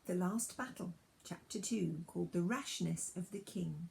The Last Battle, Chapter 2, called The Rashness of the King.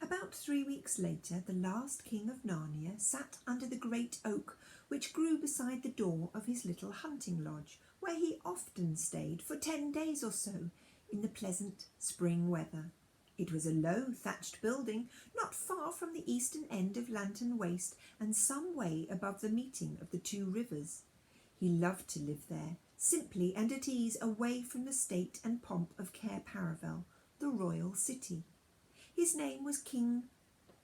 About 3 weeks later, the last king of Narnia sat under the great oak which grew beside the door of his little hunting lodge, where he often stayed for 10 days or so in the pleasant spring weather. It was a low thatched building not far from the eastern end of Lantern Waste and some way above the meeting of the two rivers. He loved to live there, simply and at ease, away from the state and pomp of Cair Paravel, the royal city. His name was King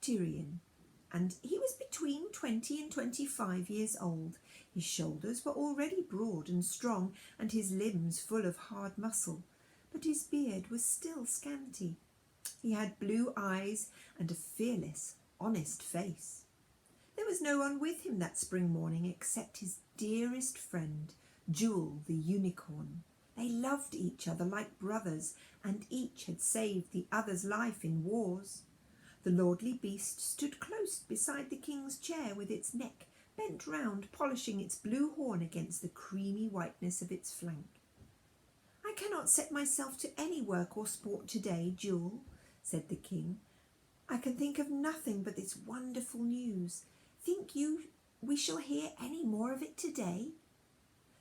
Tyrion, and he was between 20 and 25 years old. His shoulders were already broad and strong, and his limbs full of hard muscle, but his beard was still scanty. He had blue eyes and a fearless, honest face. There was no one with him that spring morning except his dearest friend, Jewel the unicorn. They loved each other like brothers, and each had saved the other's life in wars. The lordly beast stood close beside the king's chair with its neck bent round, polishing its blue horn against the creamy whiteness of its flank. "I cannot set myself to any work or sport today, Jewel," said the king. "I can think of nothing but this wonderful news. Think you we shall hear any more of it today?"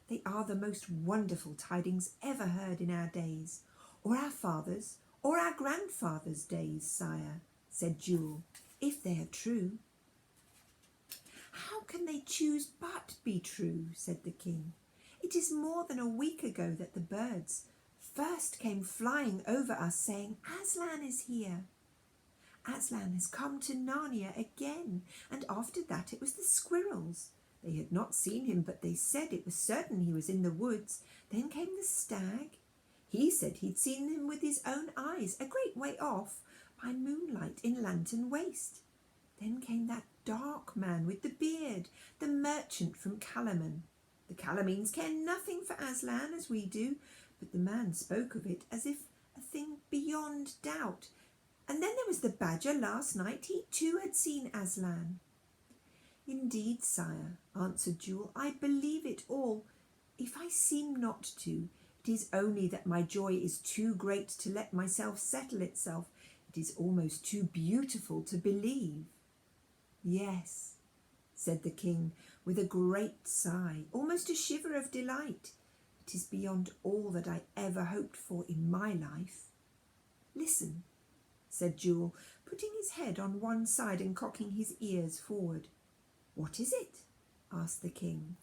"They are the most wonderful tidings ever heard in our days, or our fathers' or our grandfathers' days, sire," said Jewel, "if they are true." "How can they choose but be true?" said the king. "It is more than a week ago that the birds first came flying over us saying, 'Aslan is here.' Aslan has come to Narnia again, and after that it was the squirrels. They had not seen him, but they said it was certain he was in the woods. Then came the stag. He said he'd seen him with his own eyes, a great way off, by moonlight in Lantern Waste. Then came that dark man with the beard, the merchant from Calaman. The Calamines care nothing for Aslan as we do, but the man spoke of it as if a thing beyond doubt. And then there was the badger last night. He too had seen Aslan." "Indeed, sire," answered Jewel, "I believe it all. If I seem not to, it is only that my joy is too great to let myself settle itself. It is almost too beautiful to believe." "Yes," said the king, with a great sigh, almost a shiver of delight. "It is beyond all that I ever hoped for in my life." "Listen," said Jewel, putting his head on one side and cocking his ears forward. "What is it?" asked the king.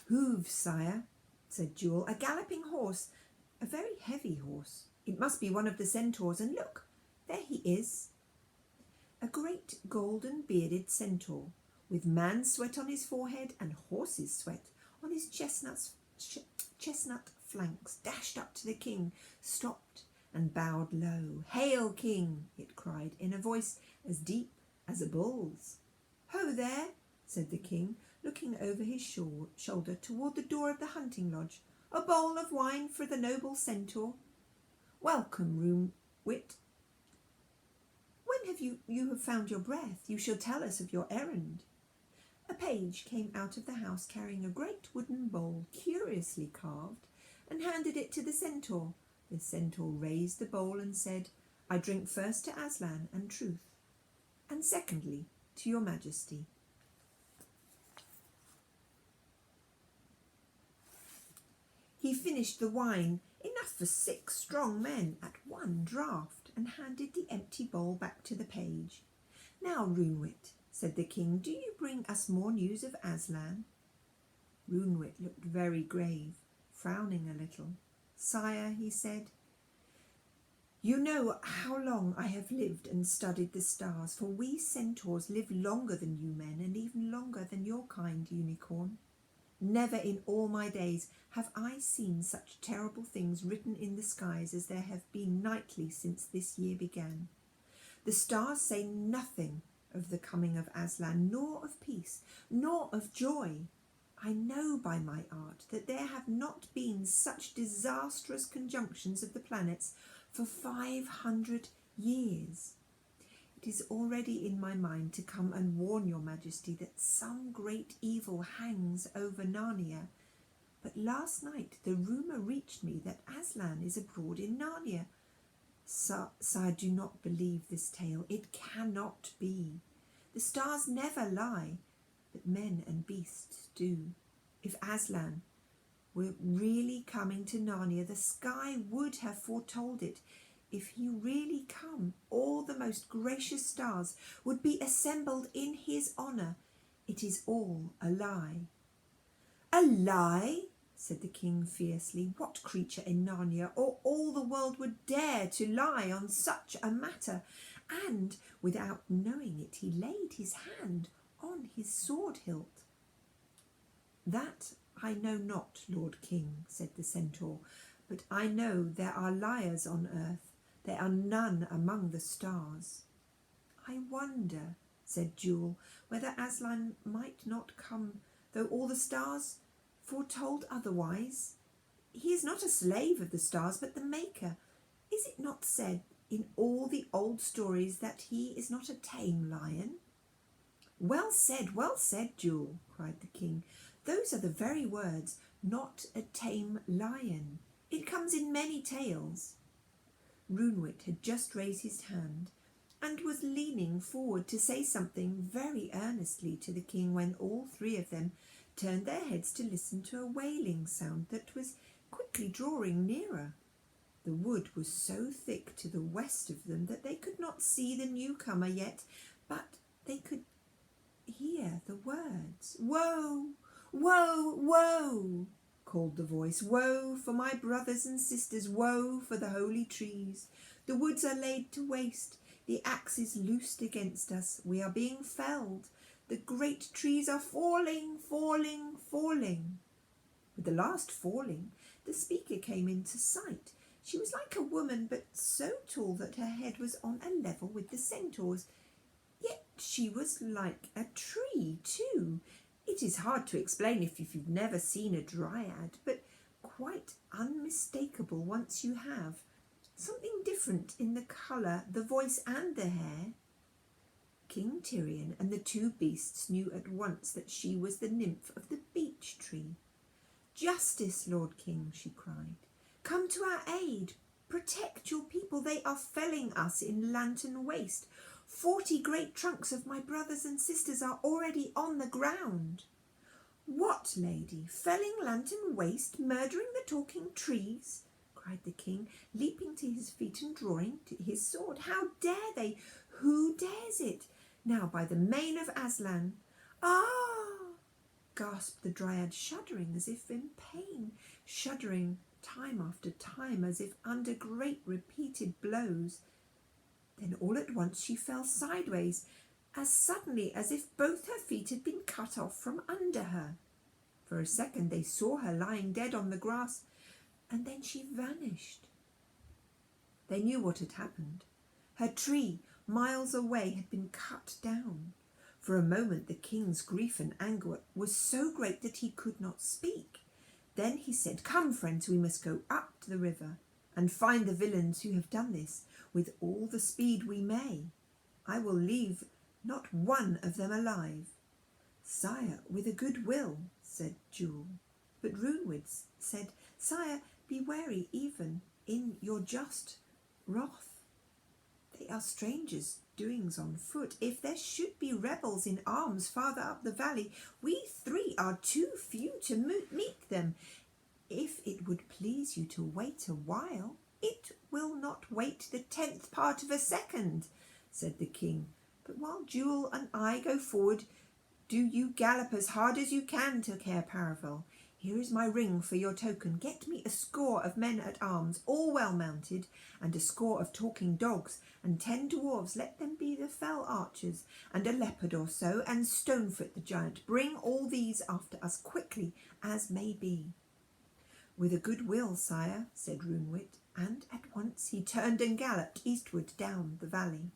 "Hooves, sire," said Jewel, "a galloping horse, a very heavy horse. It must be one of the centaurs, and look, there he is." A great golden bearded centaur, with man's sweat on his forehead and horse's sweat on his chestnut flanks, dashed up to the king, stopped and bowed low. "Hail, king!" it cried in a voice as deep as a bull's. "Ho there!" said the king, looking over his shoulder toward the door of the hunting lodge. "A bowl of wine for the noble centaur. Welcome, Roomwit. When have you have found your breath, you shall tell us of your errand." A page came out of the house carrying a great wooden bowl curiously carved, and handed it to the centaur. The centaur raised the bowl and said, "I drink first to Aslan and truth, and secondly to your majesty." He finished the wine, enough for 6 strong men, at one draught, and handed the empty bowl back to the page. "Now, Roonwit," said the king, "do you bring us more news of Aslan?" Roonwit looked very grave, frowning a little. "Sire," he said, "you know how long I have lived and studied the stars, for we centaurs live longer than you men, and even longer than your kind, unicorn. Never in all my days have I seen such terrible things written in the skies as there have been nightly since this year began. The stars say nothing of the coming of Aslan, nor of peace, nor of joy. I know by my art that there have not been such disastrous conjunctions of the planets for 500 years. It is already in my mind to come and warn your majesty that some great evil hangs over Narnia. But last night the rumour reached me that Aslan is abroad in Narnia. Sire, do not believe this tale. It cannot be. The stars never lie, but men and beasts do. If Aslan were really coming to Narnia, the sky would have foretold it. If he really come, all the most gracious stars would be assembled in his honour. It is all a lie. A lie? Said the king fiercely. What creature in Narnia or all the world would dare to lie on such a matter? And without knowing it, he laid his hand on his sword hilt. That I know not, Lord King, said the centaur, but I know there are liars on earth. There are none among the stars. I wonder, said Jewel, whether Aslan might not come, though all the stars foretold otherwise. He is not a slave of the stars, but the maker. Is it not said in all the old stories that he is not a tame lion? Well said, Jewel, cried the king. Those are the very words, not a tame lion. It comes in many tales. Runewit had just raised his hand and was leaning forward to say something very earnestly to the king when all three of them turned their heads to listen to a wailing sound that was quickly drawing nearer. The wood was so thick to the west of them that they could not see the newcomer yet, but they could hear the words. Woe, woe, woe, called the voice. Woe for my brothers and sisters, woe for the holy trees. The woods are laid to waste, the axe is loosed against us, we are being felled. The great trees are falling, falling, falling. With the last falling, the speaker came into sight. She was like a woman, but so tall that her head was on a level with the centaurs. Yet she was like a tree too. It is hard to explain if you've never seen a dryad, but quite unmistakable once you have. Something different in the colour, the voice and the hair. King Tyrion and the two beasts knew at once that she was the nymph of the beech tree. Justice, Lord King, she cried. Come to our aid. Protect your people. They are felling us in Lantern Waste. 40 great trunks of my brothers and sisters are already on the ground. What, lady? Felling Lantern Waste? Murdering the talking trees? Cried the king, leaping to his feet and drawing his sword. How dare they? Who dares it? Now, by the mane of Aslan. Ah! Gasped the dryad, shuddering as if in pain, shuddering time after time as if under great repeated blows. Then all at once she fell sideways, as suddenly as if both her feet had been cut off from under her. For a second they saw her lying dead on the grass, and then she vanished. They knew what had happened. Her tree, miles away, had been cut down. For a moment the king's grief and anger was so great that he could not speak. Then he said, Come, friends, we must go up to the river and find the villains who have done this with all the speed we may. I will leave not one of them alive. Sire, with a good will, said Jewel. But Runewit said, Sire, be wary even in your just wrath. They are strangers' doings on foot. If there should be rebels in arms farther up the valley, we three are too few to meet them. If it would please you to wait a while, it will not wait the 10th part of a second, said the king. But while Jewel and I go forward, do you gallop as hard as you can to Cair Paravel. Here is my ring for your token. Get me a score of men at arms, all well mounted, and a score of talking dogs, and 10 dwarves. Let them be the fell archers, and a leopard or so, and Stonefoot the giant. Bring all these after us quickly as may be. With a good will, sire, said Runewit, and at once he turned and galloped eastward down the valley.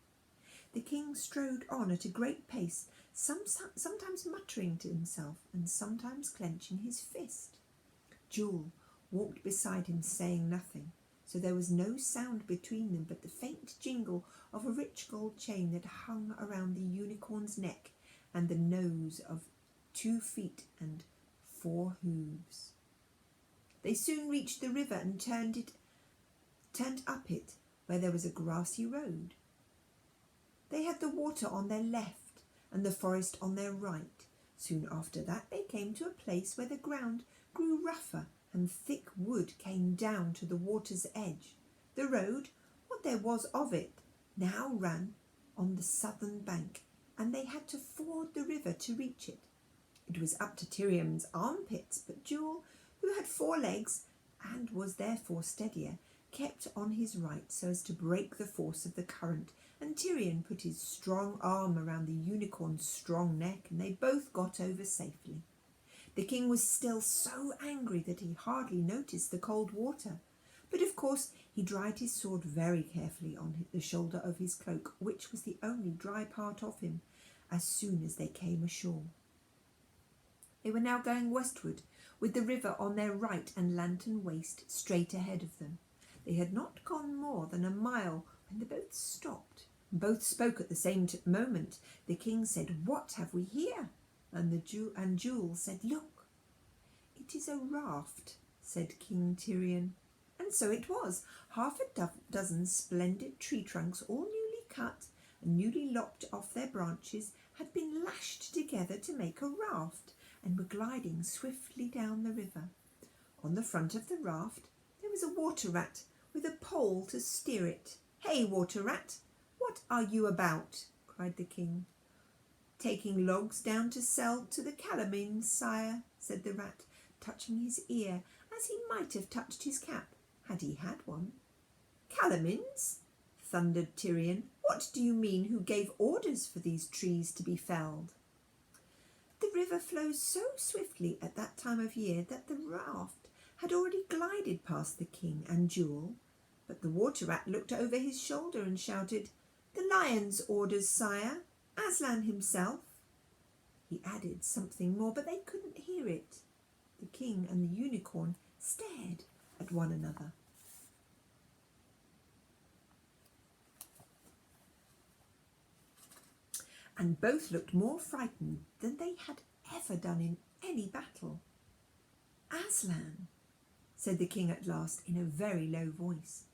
The king strode on at a great pace, sometimes muttering to himself and sometimes clenching his fist. Jewel walked beside him, saying nothing, so there was no sound between them but the faint jingle of a rich gold chain that hung around the unicorn's neck and the nose of 2 feet and 4 hooves. They soon reached the river and turned up it where there was a grassy road. They had the water on their left and the forest on their right. Soon after that they came to a place where the ground grew rougher and thick wood came down to the water's edge. The road, what there was of it, now ran on the southern bank, and they had to ford the river to reach it. It was up to Tyrion's armpits, but Jewel, who had 4 legs and was therefore steadier, kept on his right so as to break the force of the current, and Tyrion put his strong arm around the unicorn's strong neck, and they both got over safely. The king was still so angry that he hardly noticed the cold water, but of course he dried his sword very carefully on the shoulder of his cloak, which was the only dry part of him, as soon as they came ashore. They were now going westward, with the river on their right and Lantern Waste straight ahead of them. They had not gone more than a mile when the boat stopped. Both spoke at the same moment. The king said, "What have we here?" And Jewel said, "Look." "It is a raft," said King Tyrion. And so it was. Half a dozen splendid tree trunks, all newly cut and newly lopped off their branches, had been lashed together to make a raft, and were gliding swiftly down the river. On the front of the raft there was a water rat with a pole to steer it. "Hey, water rat, what are you about?" cried the king. "Taking logs down to sell to the Calamines, sire," said the rat, touching his ear as he might have touched his cap, had he had one. "Calamines?" thundered Tyrion. "What do you mean? Who gave orders for these trees to be felled?" The river flows so swiftly at that time of year that the raft had already glided past the king and Jewel, but the water rat looked over his shoulder and shouted, "The lion's orders, sire, Aslan himself." He added something more, but they couldn't hear it. The king and the unicorn stared at one another. And both looked more frightened than they had ever done in any battle. "Aslan," said the king at last in a very low voice.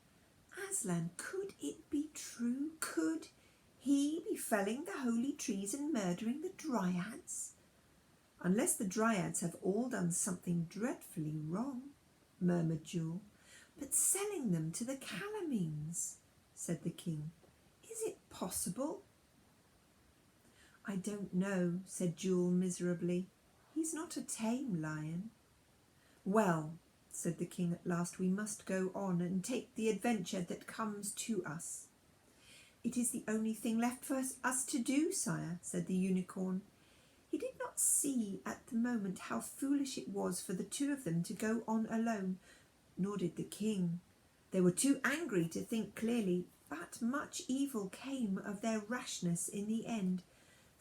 "Aslan, could it be true? Could he be felling the holy trees and murdering the dryads?" "Unless the dryads have all done something dreadfully wrong," murmured Jewel. "But selling them to the Calamines," said the king. "Is it possible?" "I don't know," said Jewel miserably. "He's not a tame lion." "Well," said the king at last, "we must go on and take the adventure that comes to us." "It is the only thing left for us to do, sire," said the unicorn. He did not see at the moment how foolish it was for the two of them to go on alone, nor did the king. They were too angry to think clearly, but much evil came of their rashness in the end.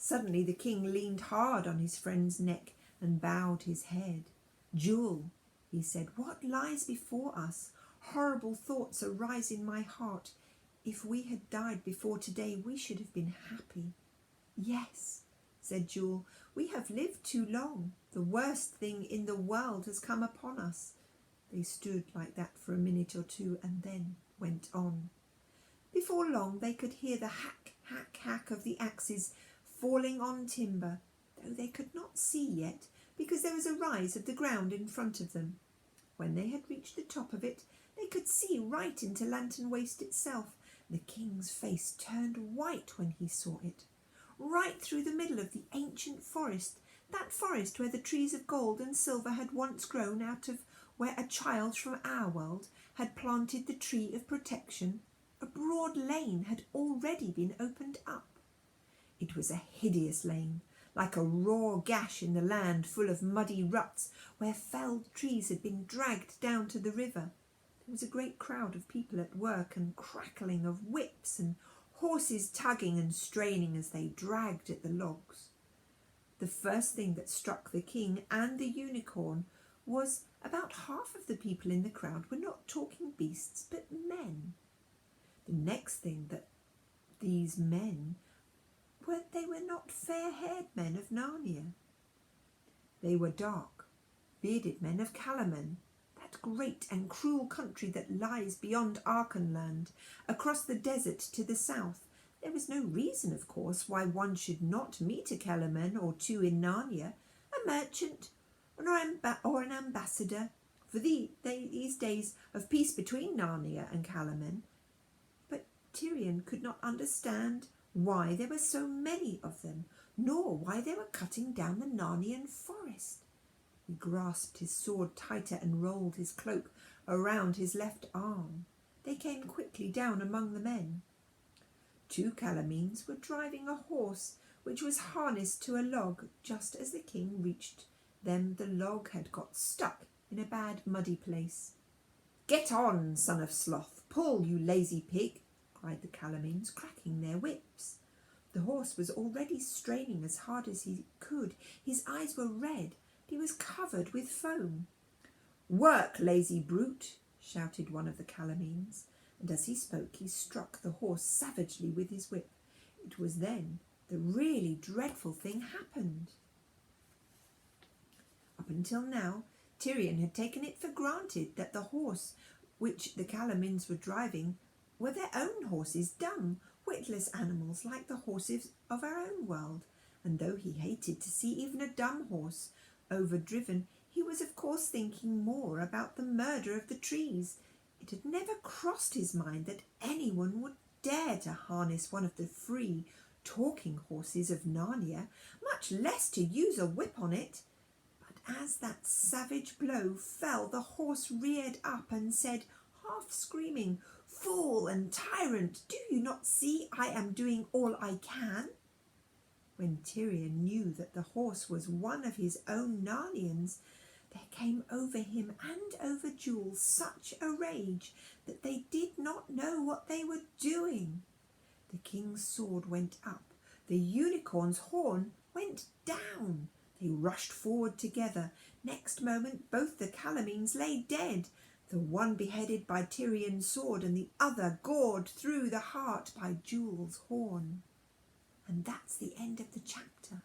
Suddenly the king leaned hard on his friend's neck and bowed his head. "Jewel," he said, "what lies before us? Horrible thoughts arise in my heart. If we had died before today, we should have been happy." "Yes," said Jewel, "we have lived too long. The worst thing in the world has come upon us." They stood like that for a minute or two and then went on. Before long they could hear the hack, hack, hack of the axes falling on timber, though they could not see yet because there was a rise of the ground in front of them. When they had reached the top of it, they could see right into Lantern Waste itself. The king's face turned white when he saw it. Right through the middle of the ancient forest, that forest where the trees of gold and silver had once grown out of where a child from our world had planted the tree of protection, a broad lane had already been opened up. It was a hideous lane, like a raw gash in the land, full of muddy ruts where felled trees had been dragged down to the river. There was a great crowd of people at work and crackling of whips and horses tugging and straining as they dragged at the logs. The first thing that struck the king and the unicorn was about half of the people in the crowd were not talking beasts but men. The next thing that these men were, they were not fair-haired men of Narnia. They were dark, bearded men of Calaman, that great and cruel country that lies beyond Archenland, across the desert to the south. There was no reason, of course, why one should not meet a Kellerman or two in Narnia, a merchant or an ambassador, for these days of peace between Narnia and Kellerman. But Tyrion could not understand why there were so many of them, nor why they were cutting down the Narnian forest. He grasped his sword tighter and rolled his cloak around his left arm. They came quickly down among the men. 2 Calormenes were driving a horse which was harnessed to a log. Just as the king reached them, the log had got stuck in a bad muddy place. "Get on, son of sloth! Pull, you lazy pig!" cried the Calormenes, cracking their whips. The horse was already straining as hard as he could. His eyes were red. He was covered with foam. "Work, lazy brute!" shouted one of the Calormenes, and as he spoke he struck the horse savagely with his whip. It was then the really dreadful thing happened. Up until now, Tyrion had taken it for granted that the horse which the Calormenes were driving were their own horses, dumb, witless animals like the horses of our own world, and though he hated to see even a dumb horse overdriven, he was of course thinking more about the murder of the trees. It had never crossed his mind that anyone would dare to harness one of the free, talking horses of Narnia, much less to use a whip on it. But as that savage blow fell, the horse reared up and said, half screaming, "Fool and tyrant, do you not see I am doing all I can?" When Tyrion knew that the horse was one of his own Narnians, there came over him and over Jules such a rage that they did not know what they were doing. The king's sword went up, the unicorn's horn went down. They rushed forward together. Next moment both the Calormenes lay dead, the one beheaded by Tyrion's sword and the other gored through the heart by Jules' horn. And that's the end of the chapter.